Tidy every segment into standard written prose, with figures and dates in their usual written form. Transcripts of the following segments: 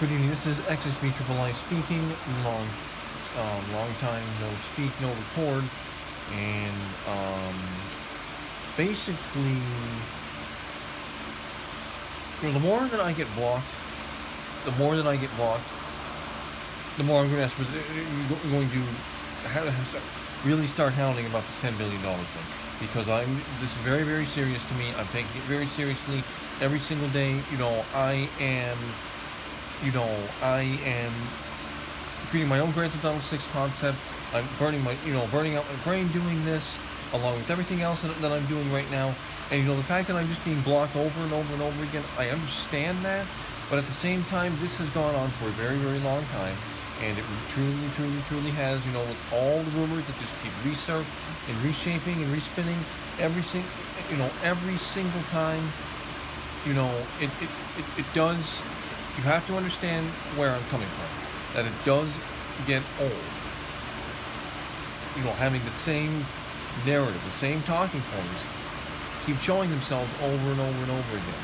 Good evening. This is XSB Triple I speaking. Long time no speak, no record, and basically, the more that I get blocked, the more I'm going to ask for. Going to really start hounding about this $10 billion thing, because this is very, very serious to me. I'm taking it very seriously every single day. I am creating my own Grand Theft Auto 6 concept. I'm burning out my brain doing this, along with everything else that I'm doing right now. And the fact that I'm just being blocked over and over and over again, I understand that. But at the same time, this has gone on for a very, very long time. And it truly has, with all the rumors that just keep reshaping and respinning every single time, it does. You have to understand where I'm coming from. That it does get old. Having the same narrative, the same talking points, keep showing themselves over and over and over again.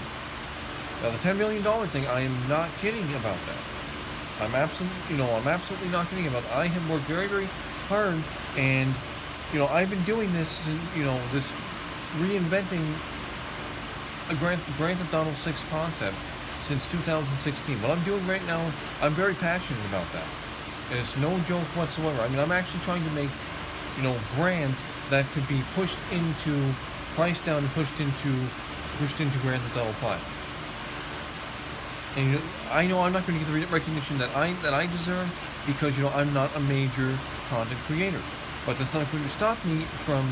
Now, the $10 million thing, I am not kidding about that. I'm absolutely not kidding about it. I have worked very, very hard, and, I've been doing this, this reinventing a Grand Theft Auto 6 concept since 2016. What I'm doing right now, I'm very passionate about that. And it's no joke whatsoever. I'm actually trying to make, brands that could be priced down and pushed into Grand Theft Auto 5. And I know I'm not going to get the recognition that I deserve, because I'm not a major content creator. But that's not going to stop me from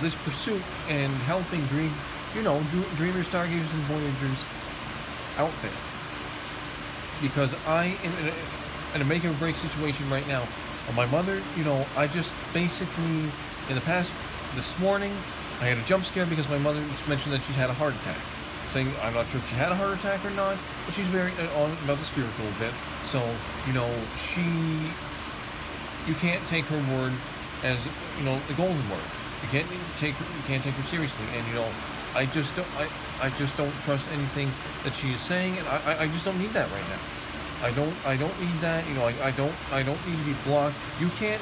this pursuit and helping Dreamers, Stargazers, and Voyagers out there. Because I am in a make or break situation right now. My mother, I just basically, this morning, I had a jump scare because my mother mentioned that she had a heart attack. Saying, I'm not sure if she had a heart attack or not, but she's very on about the spiritual a bit. So, you can't take her word as, the golden word. You can't take her seriously. And, I just don't trust anything that she is saying, and I just don't need that right now. I don't need that. I don't need to be blocked. You can't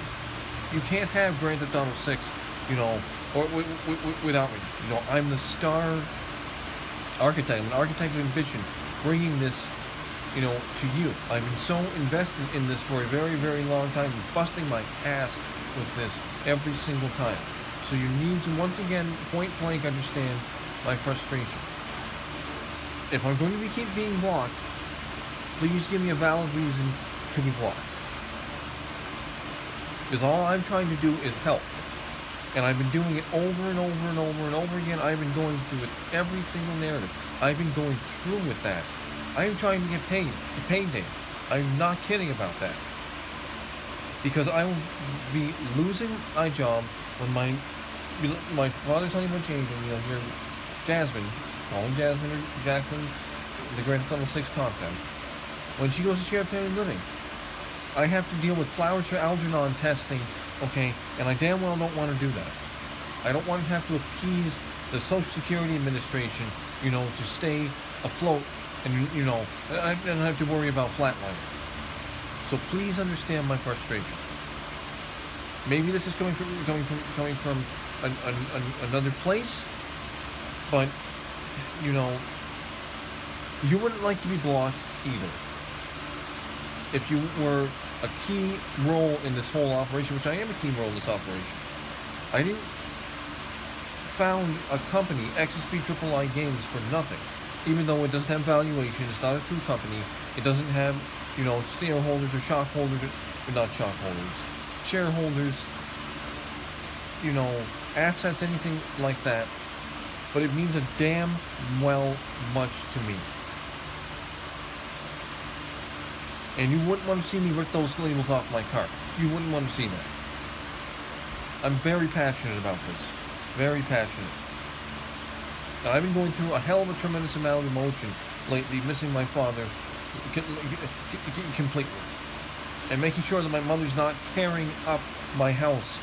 have Grand Theft Auto 6, or without me. I'm the star archetype. I'm an archetype of ambition, bringing this, to you. I've been so invested in this for a very, very long time, busting my ass with this every single time. So you need to, once again, point blank understand my frustration. If I'm going to keep being blocked, please give me a valid reason to be blocked. Because all I'm trying to do is help. And I've been doing it over and over and over and over again. I've been going through with every single narrative. I've been going through with that. I'm trying to get paid, the payday. I'm not kidding about that. Because I will be losing my job when my father's honeymoon changing, here, Jasmine, calling Jasmine or Jacqueline, the Grand Theft Auto 6 concept. When she goes to shared family living, I have to deal with flowers for Algernon testing, okay, and I damn well don't want to do that. I don't want to have to appease the Social Security Administration, to stay afloat, and, I don't have to worry about flatlining. So please understand my frustration. Maybe this is coming from another place, but, you wouldn't like to be blocked either. If you were a key role in this whole operation, which I am a key role in this operation. I didn't found a company, XSP Triple I Games, for nothing. Even though it doesn't have valuation, it's not a true company. It doesn't have, shareholders or shareholders, assets, anything like that. But it means a damn well much to me. And you wouldn't want to see me rip those labels off my car. You wouldn't want to see that. I'm very passionate about this. Very passionate. Now, I've been going through a hell of a tremendous amount of emotion lately, missing my father completely. And making sure that my mother's not tearing up my house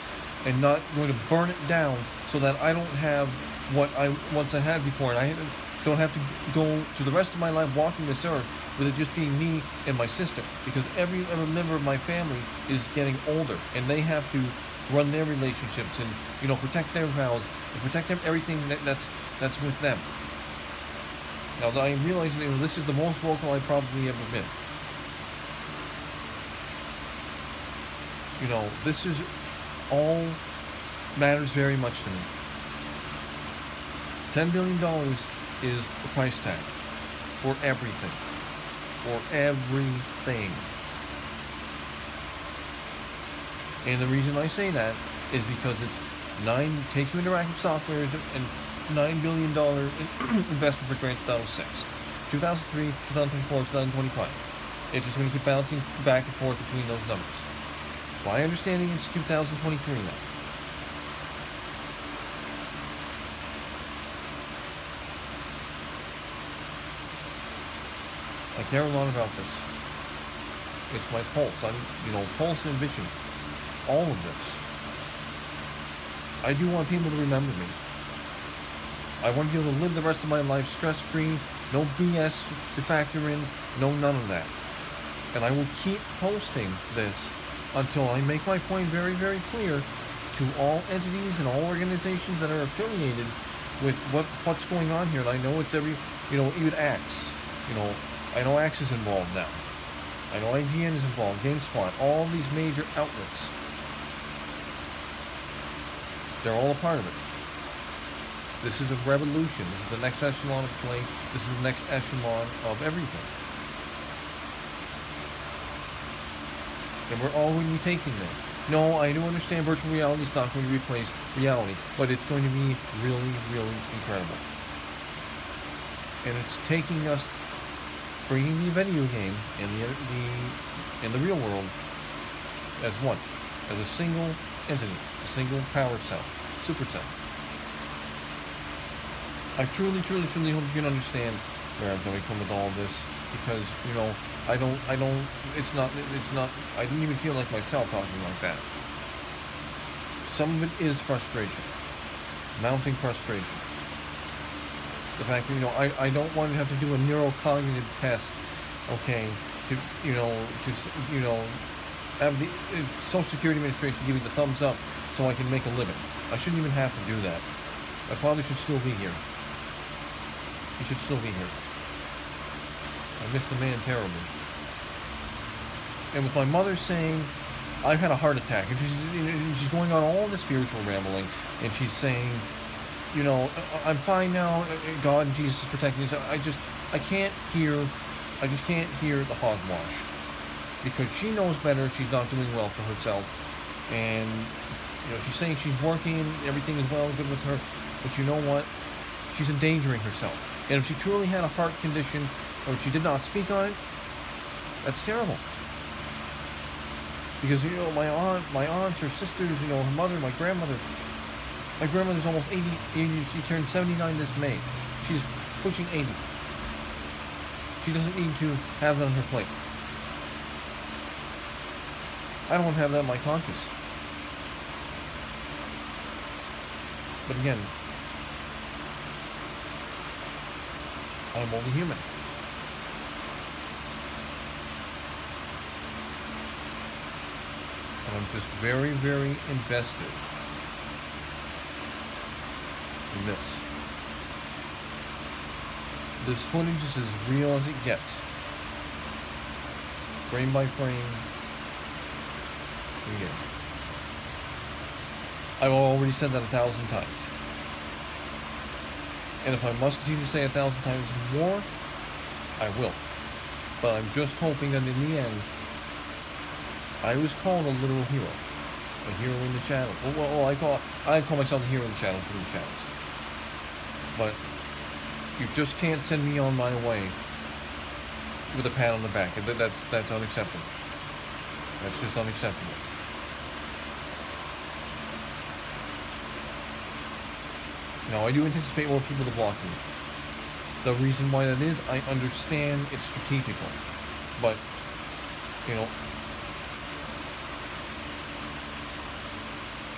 and not going to burn it down so that I don't have what I once I had before. And don't have to go through the rest of my life walking this earth with it just being me and my sister, because every member of my family is getting older, and they have to run their relationships and, you know, protect their vows and protect everything that's with them. Now, I am realizing that this is the most vocal I've probably ever been. You know, this is all matters very much to me. $10 billion is the price tag for everything. For everything. And the reason I say that is because it's Take-Two Interactive Software and $9 billion investment for Grand Theft Auto 6. 2003, 2024, 2025. It's just going to keep bouncing back and forth between those numbers. My understanding, it's 2023 now. I care a lot about this. It's my pulse. Pulse and ambition. All of this. I do want people to remember me. I want to be able to live the rest of my life stress-free, no BS to factor in, no none of that. And I will keep posting this until I make my point very, very clear to all entities and all organizations that are affiliated with what's going on here. And I know it's even Axe. I know Axe is involved now. I know IGN is involved, GameSpot, all these major outlets. They're all a part of it. This is a revolution. This is the next echelon of play. This is the next echelon of everything. And we're already taking them. No, I do understand virtual reality is not going to replace reality, but it's going to be really, really incredible. And it's taking us, bringing the video game and the real world as one, as a single entity, a single power cell, supercell. I truly, truly, truly hope you can understand where I'm coming from with all this, because, I didn't even feel like myself talking like that. Some of it is frustration, mounting frustration. The fact that, I don't want to have to do a neurocognitive test, okay, to have the Social Security Administration give me the thumbs up so I can make a living. I shouldn't even have to do that. My father should still be here. He should still be here. I miss the man terribly. And with my mother saying, I've had a heart attack, and she's going on all the spiritual rambling, and she's saying, I'm fine now, God and Jesus is protecting me. I just can't hear the hogwash. Because she knows better, she's not doing well for herself. And, she's saying she's working, everything is well and good with her, but you know what? She's endangering herself. And if she truly had a heart condition, or if she did not speak on it, that's terrible. Because, my aunts, her sisters, her mother, my grandmother's almost 80, she turned 79 this May. She's pushing 80. She doesn't need to have that on her plate. I don't want to have that in my conscience. But again, I'm only human. And I'm just very, very invested in this. This footage is as real as it gets. Frame by frame. Again. I've already said that 1,000 times. And if I must continue to say 1,000 times more, I will. But I'm just hoping that in the end, I was called a literal hero. A hero in the shadows. Well, I call myself a hero in the shadows from the shadows. But you just can't send me on my way with a pat on the back. That's unacceptable. That's just unacceptable. Now, I do anticipate more people to block me. The reason why that is, I understand it's strategical. But,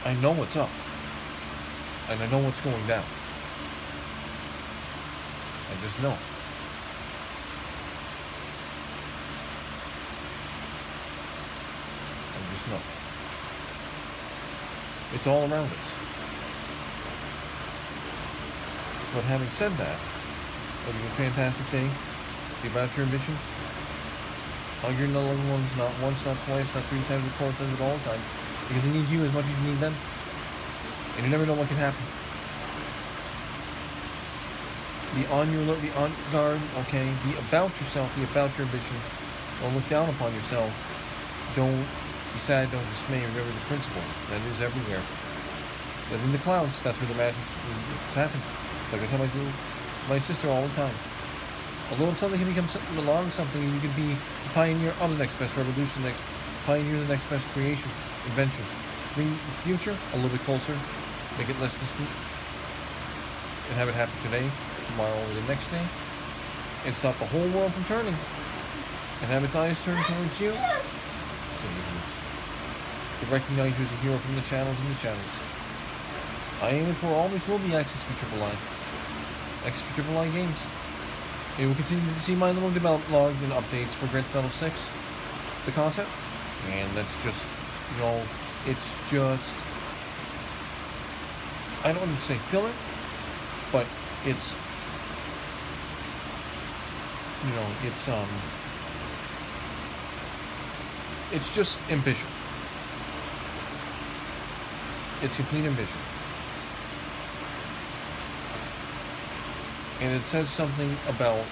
I know what's up. And I know what's going down. I just know. I just know. It's all around us. But having said that, have a fantastic day. Be about your ambition. Hug your loved ones, not once, not twice, not 3 times, but 4 times, but all the time. Because they need you as much as you need them. And you never know what can happen. Be on guard, okay? Be about yourself, be about your ambition. Don't look down upon yourself. Don't be sad, don't dismay. Remember the principle. That is everywhere. Live in the clouds, that's where the magic happens. Like I tell my sister all the time. Although something can become belong something, you can be a pioneer of the next best revolution, pioneer of the next best creation, invention. Bring the future a little bit closer, make it less distant, and have it happen today, tomorrow, or the next day, and stop the whole world from turning, and have its eyes turned towards you. To recognize you as a hero from the shadows and the shadows. I am and for always will be XXP games. You will continue to see my little development log and updates for Grand Theft Auto 6, the concept, and that's just, you know, it's just, I don't want to say filler, but it's, you know, it's just ambition. It's complete ambition. And it says something about,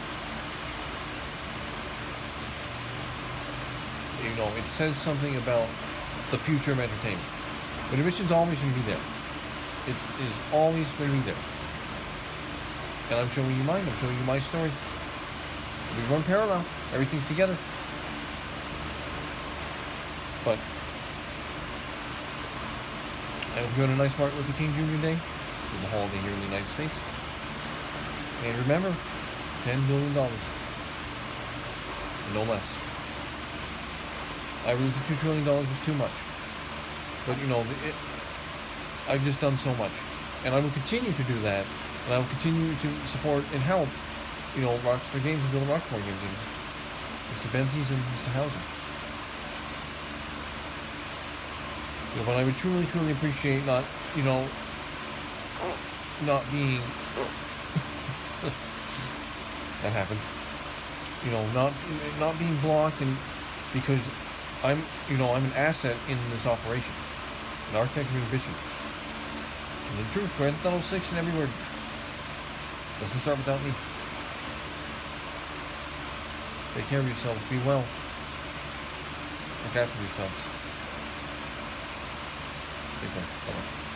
you know, it says something about the future of entertainment. But ambition's always going to be there. It is always going to be there. And I'm showing you mine. I'm showing you my story. We run parallel. Everything's together. But I hope you had a nice Martin Luther King Jr. Day. It's a holiday here in the United States. And remember, $10 billion. No less. I realize the $2 trillion is too much. But, you know, I've just done so much. And I will continue to do that. And I will continue to support and help, you know, Rockstar Games and build Rockstar Games. And Mr. Benzies and Mr. Hauser. You know, but I would truly, truly appreciate not, you know, not being... that happens. You know, not being blocked, and because I'm an asset in this operation, an architect of ambition. And the truth, Grand Theft Auto 6 and every word doesn't start without me. Take care of yourselves. Be well. Look after yourselves. Take care. Bye-bye.